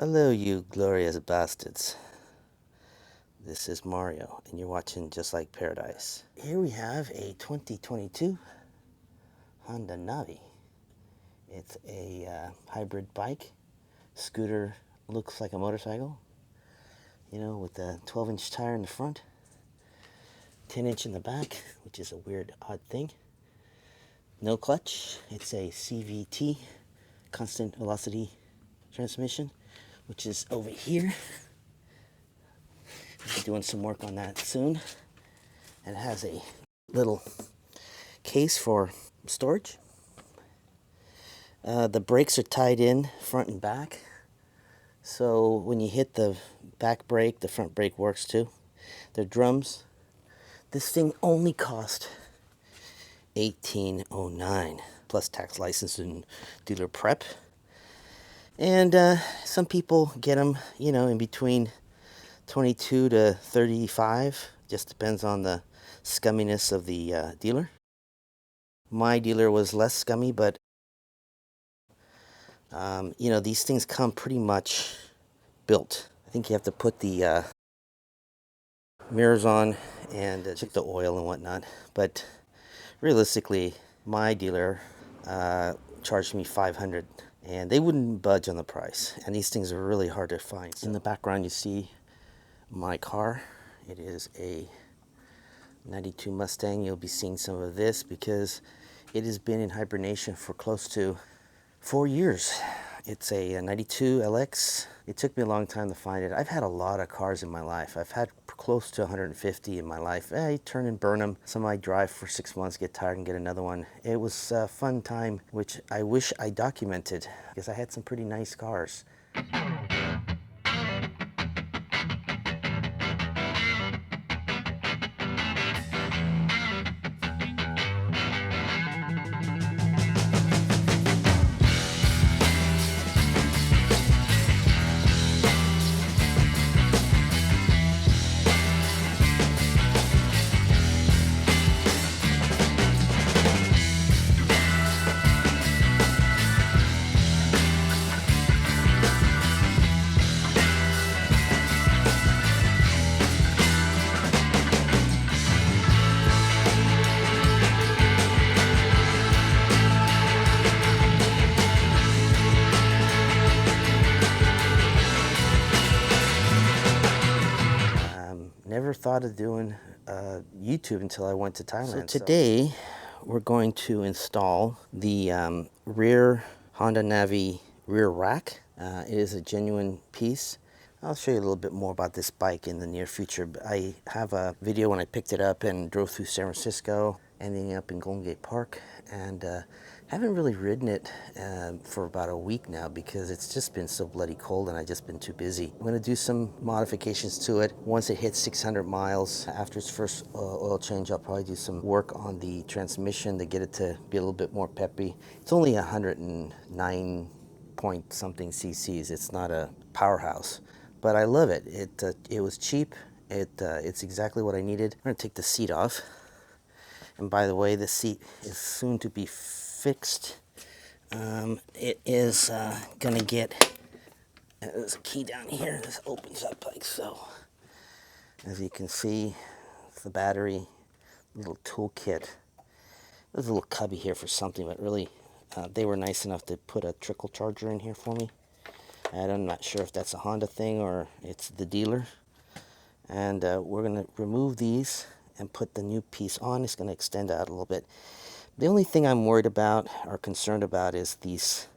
Hello, you glorious bastards. This is Mario, and you're watching Just Like Paradise. Here we have a 2022 Honda Navi. It's a hybrid bike. Scooter looks like a motorcycle, you know, with a 12-inch tire in the front, 10-inch in the back, which is a weird, odd thing. No clutch. It's a CVT, constant velocity transmission, which is over here. I'll be doing some work on that soon. And it has a little case for storage. The brakes are tied in front and back, so when you hit the back brake, the front brake works too. They're drums. This thing only cost $18.09 plus tax, license, and dealer prep. And some people get them, you know, in between 22 to 35. Just depends on the scumminess of the dealer. My dealer was less scummy, but you know, these things come pretty much built. I think you have to put the mirrors on and check the oil and whatnot. But realistically, my dealer charged me $500, and they wouldn't budge on the price. And these things are really hard to find. So in the background, you see my car. It is a 92 Mustang. You'll be seeing some of this because it has been in hibernation for close to 4 years. It's a 92 LX. It took me a long time to find it. I've had a lot of cars in my life. I've had close to 150 in my life. I turn and burn them. Some I drive for 6 months, get tired, and get another one. It was a fun time, which I wish I documented because I had some pretty nice cars. Never thought of doing YouTube until I went to Thailand. So today we're going to install the rear Honda Navi rear rack. It is a genuine piece. I'll show you a little bit more about this bike in the near future. I have a video when I picked it up and drove through San Francisco, ending up in Golden Gate Park, and haven't really ridden it for about a week now because it's just been so bloody cold and I've just been too busy. I'm going to do some modifications to it. Once it hits 600 miles, after its first oil change, I'll probably do some work on the transmission to get it to be a little bit more peppy. It's only 109 point something cc's. It's not a powerhouse, but I love it. It was cheap. It's exactly what I needed. I'm going to take the seat off. And by the way, the seat is soon to be fixed. It is going to get, there's a key down here. This opens up like so. As you can see, it's the battery, little toolkit. There's a little cubby here for something, but really, they were nice enough to put a trickle charger in here for me. And I'm not sure if that's a Honda thing or it's the dealer. And we're going to remove these and put the new piece on. It's going to extend out a little bit. The only thing I'm worried about or concerned about is these.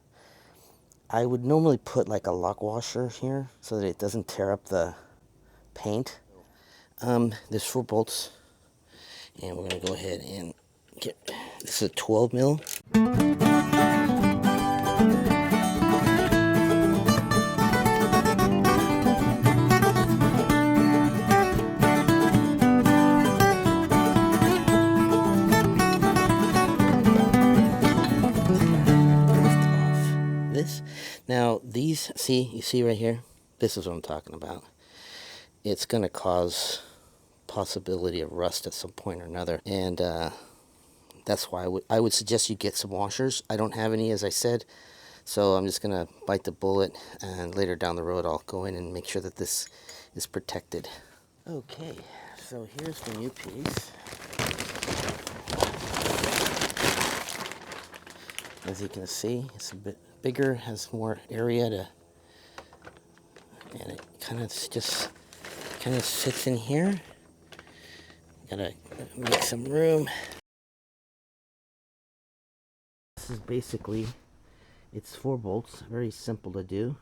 I would normally put like a lock washer here so that it doesn't tear up the paint. There's 4 bolts, and we're going to go ahead and get, this is a 12 mil. Now these, you see right here, this is what I'm talking about. It's going to cause possibility of rust at some point or another, and that's why I would suggest you get some washers. I don't have any, as I said. So I'm just gonna bite the bullet, and later down the road I'll go in and make sure that this is protected. Okay, so here's the new piece. As you can see, it's a bit bigger, has more area to, and it kind of sits in here. Gotta make some room. This is basically, it's 4 bolts, very simple to do.